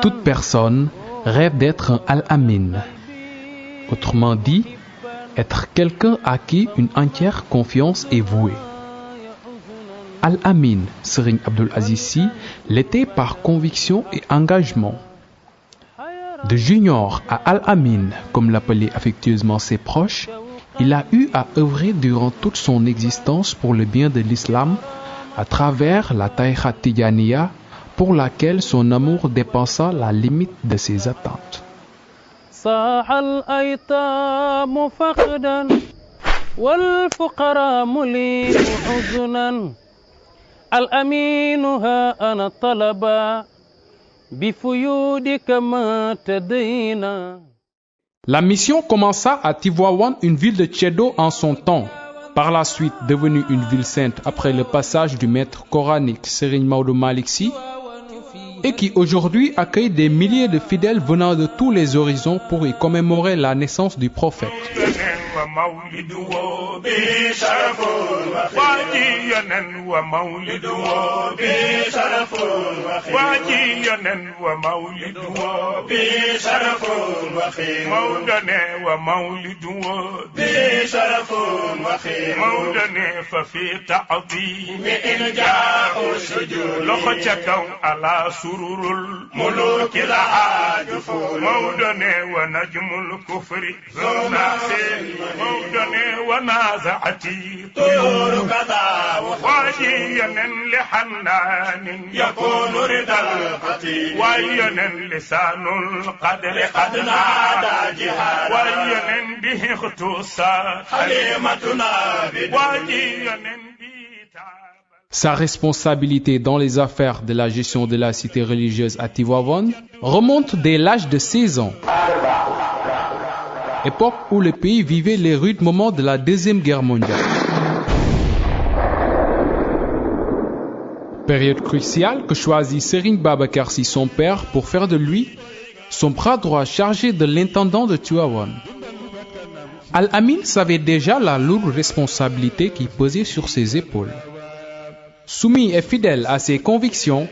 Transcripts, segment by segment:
Toute personne rêve d'être un Al-Amin. Autrement dit, être quelqu'un à qui une entière confiance est vouée. Al-Amin, Serigne Abdoul Aziz Sy, l'était par conviction et engagement. De junior à Al-Amin, comme l'appelaient affectueusement ses proches, il a eu à œuvrer durant toute son existence pour le bien de l'islam à travers la Taïcha Tidjaniya, pour laquelle son amour dépassa la limite de ses attentes. La mission commença à Tivaouane, une ville de Tchédo en son temps, par la suite devenue une ville sainte après le passage du maître coranique Serigne Maodo Malick Sy, et qui aujourd'hui accueille des milliers de fidèles venant de tous les horizons pour y commémorer la naissance du prophète. الملوك العاجف مودني ونجم الكفر مودني ونازعتي طيور كذا وخاجيا لحنان يكون رضا القتيل وين لسان القدر قد نادى جهارا وين به اختصار حليمتنا وين Sa responsabilité dans les affaires de la gestion de la cité religieuse à Tivaouane remonte dès l'âge de 16 ans, époque où le pays vivait les rudes moments de la Deuxième Guerre mondiale. Période cruciale que choisit Serigne Babacar Sy, son père, pour faire de lui son bras droit chargé de l'intendant de Tivaouane. Al-Amin savait déjà la lourde responsabilité qui pesait sur ses épaules. Soumis et fidèle à ses convictions,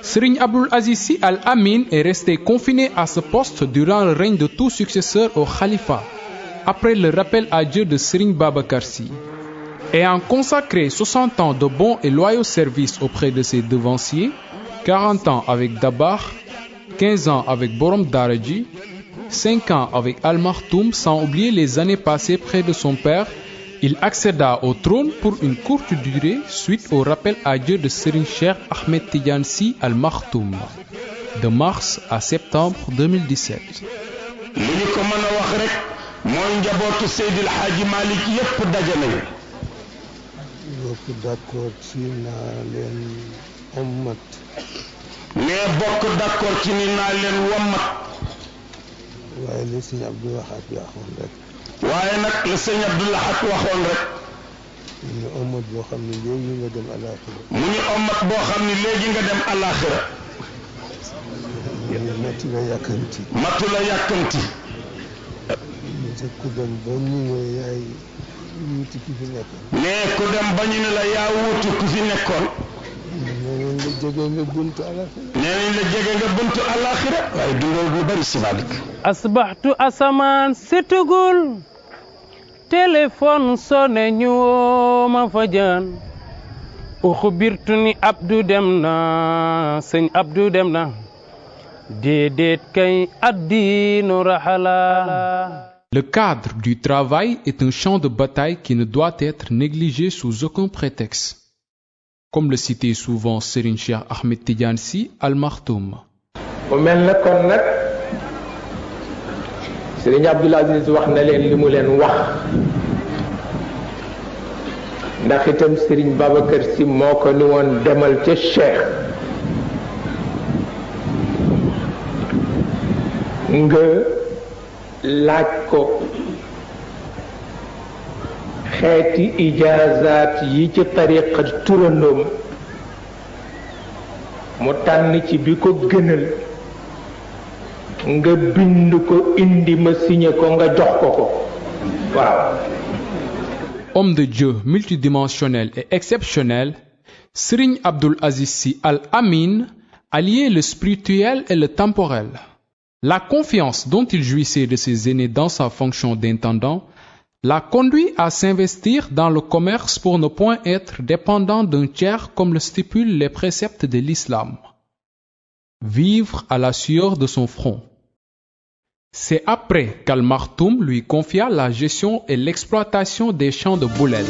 Serigne Abdoul Aziz Sy Al-Amin est resté confiné à ce poste durant le règne de tout successeur au khalifa, après le rappel à Dieu de Serigne Babacar Sy. Ayant consacré 60 ans de bons et loyaux services auprès de ses devanciers, 40 ans avec Dabar, 15 ans avec Borom Daraji, 5 ans avec Al Maktoum, sans oublier les années passées près de son père, il accéda au trône pour une courte durée suite au rappel à Dieu de Serigne Cheikh Ahmed Tidiane Sy Al Maktoum, de mars à septembre 2017. li ñu ko mën a wax rek mooy njabootu Seydil Hadji Malick yépp dajale bokk d'accord ci naa leen ommat mais bokk d'accord ci ni naa leen wommat waaye li sëñ Abdou Lahad waxoon rek waaye nag li sëñ Abdou Lahad waxoon rek mu ñu ommat boo xam ne léegi nga dem alaxira mu ñu ommat boo xam ne léegi nga dem alaxira matu la yàkkanti matu la yàkkanti te ku dem ba ñu ne yaay wuuti ki fi nekkoon mais ku dem ba ñu ne la yaa wuuti ku fi nekkoon nee nañ la jege nga buntu alaxira nee nañ la jege nga buntu alaxira waaye dundal lu bari si Malick asbaxtu asamaan setugul téléphone sonné ñu ma fajan uxbirtu ni Abdou dem na sëñ Abdou dem na déedéet kay addinu raxala. Le cadre du travail est un champ de bataille qui ne doit être négligé sous aucun prétexte. Comme le citait souvent Serigne Cheikh Ahmed Tidiane Sy Al Maktoum. mu mel na kon nag Serigne Abdoul Aziz wax na leen li mu leen wax ndax itam Serigne Babacar Sy moo ko ni woon demal ca Cheikh nga laaj ko xeeti ijaazaat yi ci tariqa turandoom mu tànn ci bi ko gënal nga bind ko indi ma signé ko nga jox ko ko waaw. Homme de Dieu multidimensionnel et exceptionnel, Serigne Abdul Aziz Sy Al Amin alliait le spirituel et le temporel. La confiance dont il jouissait de ses aînés dans sa fonction d'intendant l'a conduit à s'investir dans le commerce pour ne point être dépendant d'un tiers comme le stipulent les préceptes de l'islam. Vivre à la sueur de son front. C'est après qu'Al Maktoum lui confia la gestion et l'exploitation des champs de Boulel.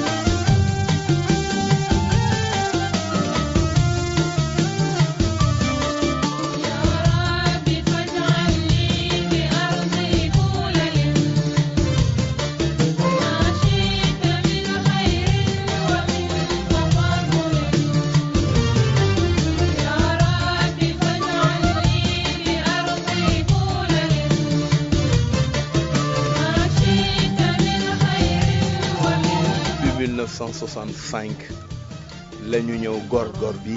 En 1965 la ñu ñëw gor bi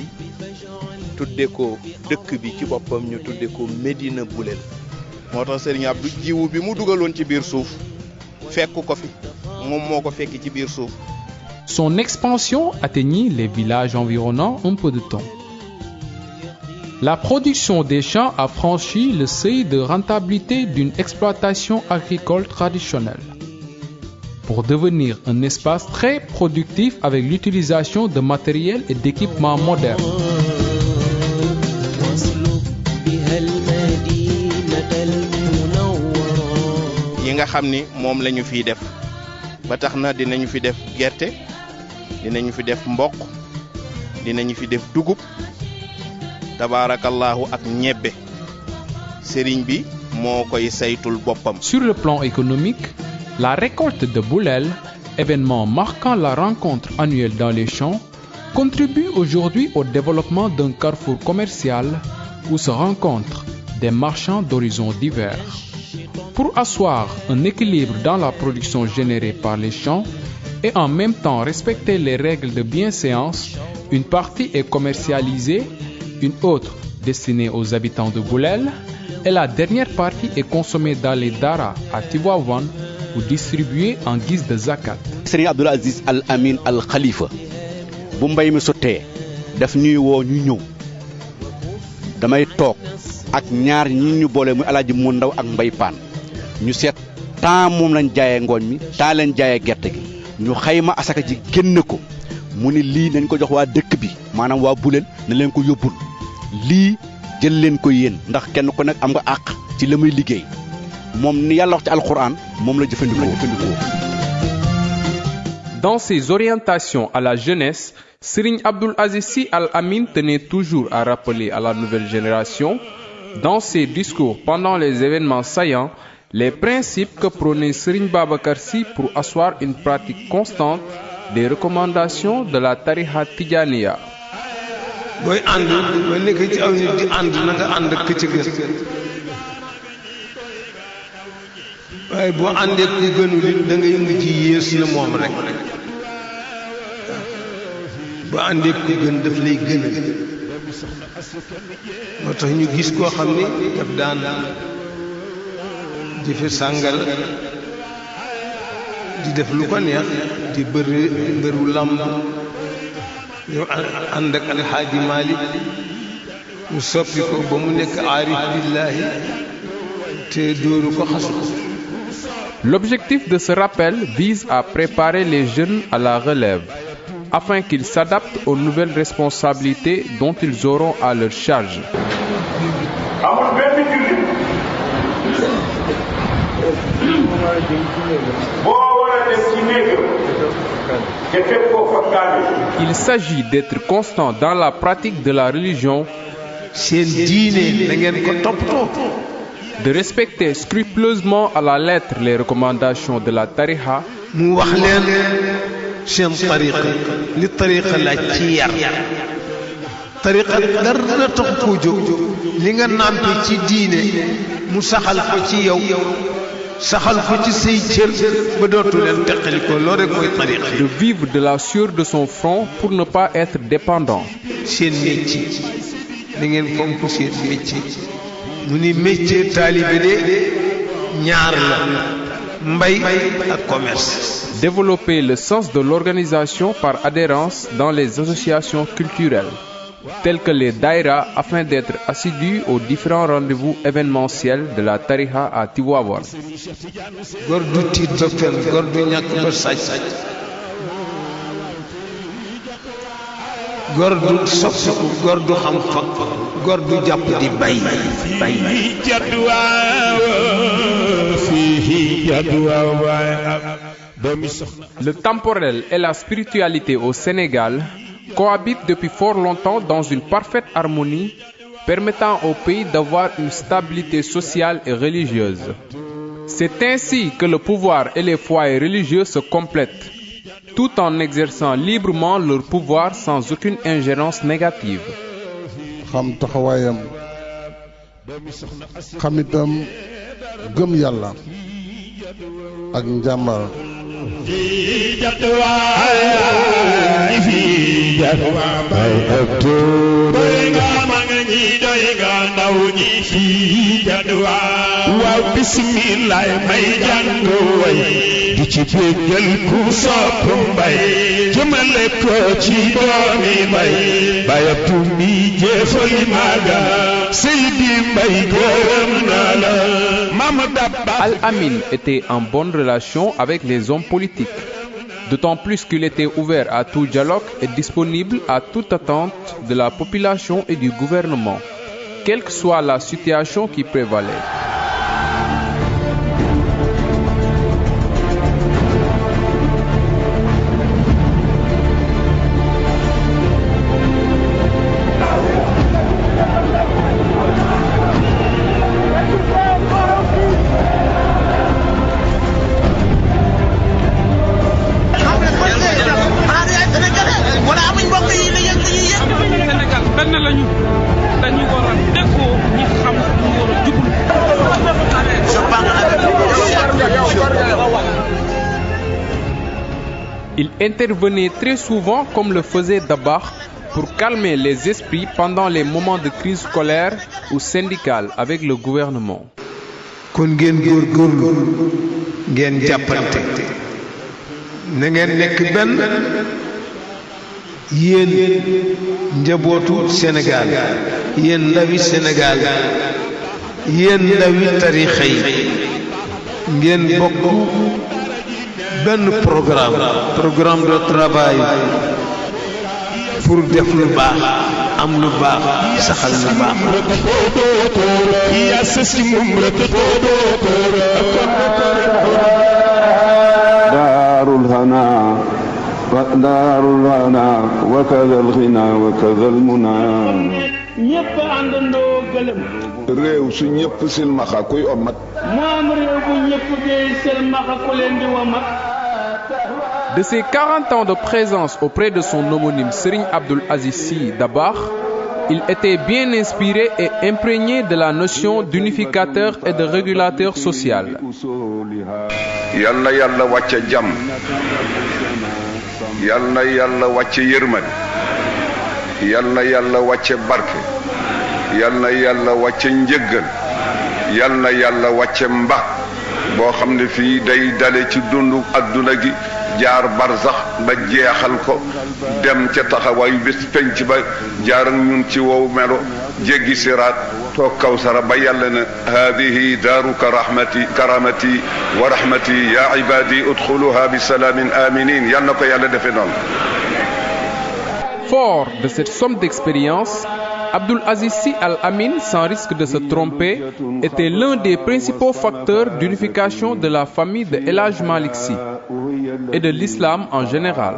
tudde ko dëkk bi ci boppam ñu tudde ko Médina Boulel moo tax Serigne Abdou jiwu bi mu dugaloon ci biir suuf fekk ko fi moom moo ko fekk ci biir suuf. Son expansion atteignit les villages environnants en peu de temps. La production des champs a franchi le seuil de rentabilité d'une exploitation agricole traditionnelle, pour devenir un espace très productif avec l'utilisation de matériel et d'équipements modernes. yi nga xam ni moom la ñu fiy def ba tax na dinañu fi def gerte dinañu fi def mboq dinañu fi def dugub tabarakallahu ak ñebbe sëriñ bi moo koy saytul boppam. Sur le plan économique, la récolte de Boulel, événement marquant la rencontre annuelle dans les champs, contribue aujourd'hui au développement d'un carrefour commercial où se rencontrent des marchands d'horizons divers. Pour asseoir un équilibre dans la production générée par les champs et en même temps respecter les règles de bienséance, une partie est commercialisée, une autre destinée aux habitants de Boulel, et la dernière partie est consommée dans les daras à Tivaouane ou distribuée en guise de zakat. Serigne Abdul Aziz Al Amin Al Khalifa bu mbay mi sottee daf ñuy woo ñu ñëw damay toog ak ñaar ñi ñu boole muy alaaji mu ndaw ak mbay paan ñu seet temps moom lañ jaayee ngooñ mi temps leen jaayee gerte gi ñu xayma asaka ji génn ko mu ni lii nañ ko jox waa dëkk bi maanaam waa Boulel na leen ko yóbbul lii jël leen ko yéen ndax kenn ku nekk am nga àq ci la muy liggéey moom ni yàlla wax ci alxuraan moom la jëfandikoo. Dans ses orientations à la jeunesse, Serigne Abdul Aziz Sy Al Amin tenait toujours à rappeler à la nouvelle génération, dans ses discours pendant les événements saillants, les principes que prônait Serigne Babacar Sy pour asseoir une pratique constante des recommandations de la tariqa Tidjaniya. booy ànd ba nekk ci aw nit di ànd na nga ànd ak ci gën waaye boo àndee ku gënul it da ngay mujj yées na moom rek boo àndee ku gën daf lay gën moo tax ñu gis koo xam ni daf daan jëfe sàngal di def lu ko neex di bëri mbëru làmb ñu ànd ak alxaaji Malik ñu soppi ko ba mu nekk aarif billahi te dóoru ko xasu ko. L'objectif de ce rappel vise à préparer les jeunes à la relève, afin qu'ils s'adaptent aux nouvelles responsabilités dont ils auront à leur charge. Il s'agit d'être constant dans la pratique de la religion, de respecter scrupuleusement à la lettre les recommandations de la tariqa, de vivre de la sueur de son front pour ne pas être dépendant. mbay ak commerce. Développer le sens de l'organisation par adhérence dans les associations culturelles, telles que les daïras, afin d'être assidus aux différents rendez-vous événementiels de la tariqa à Tivaouane. góor du tiit ba fen góor du ñàkk ba sàcc góor du soppiku góor du xam fa góor du jàpp di bay. Le temporel et la spiritualité au Sénégal cohabitent depuis fort longtemps dans une parfaite harmonie, permettant au pays d'avoir une stabilité sociale et religieuse. C'est ainsi que le pouvoir et les foyers religieux se complètent, tout en exerçant librement leur pouvoir sans aucune ingérence négative. xam taxawaayam xam itam gëm yàlla ak njàmbaar. waaw bismillah may jàng way di ci bégal ku sopp mbay jëmale ko ci doomi mbay bayab tumi jëfal maga Seydi Mbay gërëm na la Mame Dabba. Al Amin était en bonne relation avec les hommes politiques, d'autant plus qu'il était ouvert à tout dialogue et disponible à toute attente de la population et du gouvernement, quelle que soit la situation qui prévalait. Il intervenait très souvent comme le faisait Dabakh pour calmer les esprits pendant les moments de crise scolaire ou syndicale avec le gouvernement. kon ngeen góorgóorlu ngeen jàppante na ngeen nekk benn yéen njabootu Sénégal yéen ndawi Sénégal yéen ndawi tarixa yi ngeen bokk benn programme de travail pour def lu baax am lu baax saxal lu baax. daarul hana wa kadal ghina wa kadal muna. ñëpp àndandoo gëlëm. réew su ñëpp silmaxa kuy omat. moom réew bu ñëpp dee silmaxa ku leen di womat. De ses 40 ans de présence auprès de son homonyme Serigne Abdoul Aziz Sy Dabakh, il était bien inspiré et imprégné de la notion d'unificateur et de régulateur social. yal na yàlla wàcce jàmm yal na yàlla wàcce yërmande yal na yàlla wàcce barke yal na yàlla wàcce njëggal yal na yàlla wàcce mba boo xam ne fii day dale ci dundu adduna gi jaar barzax ba jeexal ko dem ca taxawaayu bés penc ba jaar ak ñun ci wow melo jéggi siraat toog kawsara ba yàlla ne hadihi daaruka rahmati karamati wa rahmati ya ibadi udxuluha bi salaamin aminin yal na ko yàlla defe noonu. Fort de cette somme d'expérience, Abdoul Aziz Sy Al Amin, sans risque de se tromper, était l'un des principaux facteurs d'unification de la famille de El Hadj Malick Sy et de l'islam en général.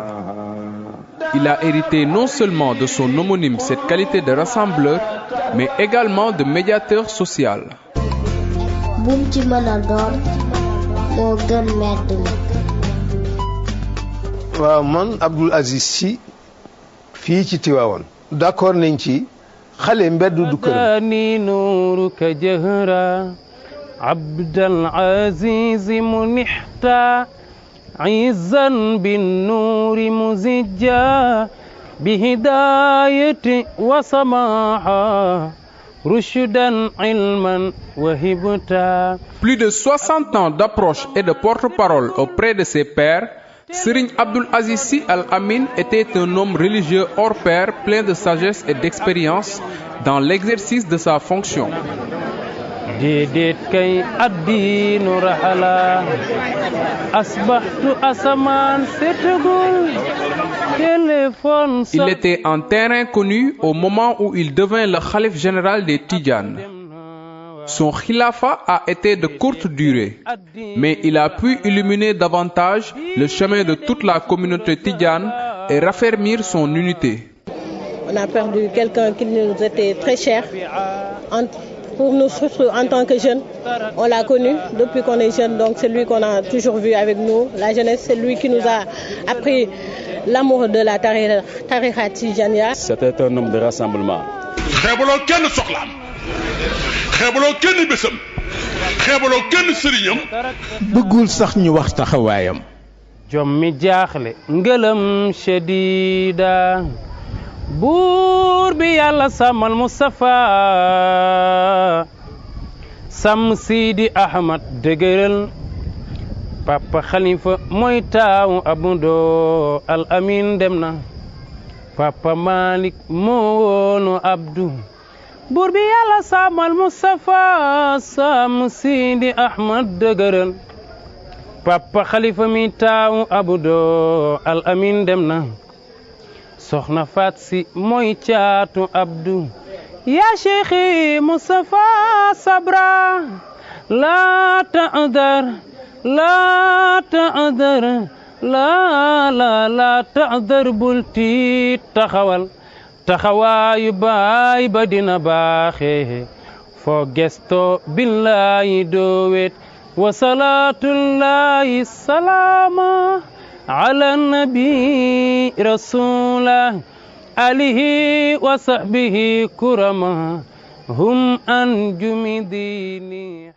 Il a hérité non seulement de son homonyme cette qualité de rassembleur, mais également de médiateur social. Bum ci mën a doon moo gën medd mi. waaw man Abdoul Aziz Sy fii ci Tivaouane d'accord nañ ci xale mbeddu du këram. ni nuuruka jahra Abdal Aziz munixta izan bin nuuri muzijja bihidayati wa samaha رشدا علما وهبتا. Plus de 60 ans d'approche et de porte-parole auprès de ses pairs, Serigne Abdoul Aziz Sy Al Amine était un homme religieux hors pair, plein de sagesse et d'expérience dans l'exercice de sa fonction. ديديت كي الدين رحلا أصبحت أسمان ستقول تليفون. Il était un terrain connu au moment où il devint le khalife général des Tidjanes. Son khilafa a été de courte durée, mais il a pu illuminer davantage le chemin de toute la communauté tidjane et raffermir son unité. On a perdu quelqu'un qui nous était très cher. Pour nous, surtout en tant que jeunes, on l'a connu depuis qu'on est jeune, donc c'est lui qu'on a toujours vu avec nous. La jeunesse, c'est lui qui nous a appris l'amour de la tariqa Tidjaniya. C'était un homme de rassemblement. xeebaloo kenn soxlaam xeebaloo kenn bésam xeebaloo kenn sëriñam. bëggul sax ñu wax taxawaayam. jom mi jaaxle ngëlëm shadida buur bi yàlla sàmmal Mustafa sàmm Sidi Ahmad dëgëral Papa Khalifa mooy taawu Abdou Al Amin dem na Papa Malik moo woonu Abdou buur bi yàlla sàmmal Mustafa sàmm Sidi Ahmad dëgëral Papa Khalifa mi taawu Abdou Al Amin dem na soxna Faat Si mooy caatu Abdou ya Cheikhi Mustafa sabra la ta'dar la ta'dar la ta'dar bul tiit taxawal taxawaayu baay ba dina baaxe foo gesto billahi doo wet wa salaatullahi salaama على النبي رسوله آله وصحبه كرما هم أنجم ديني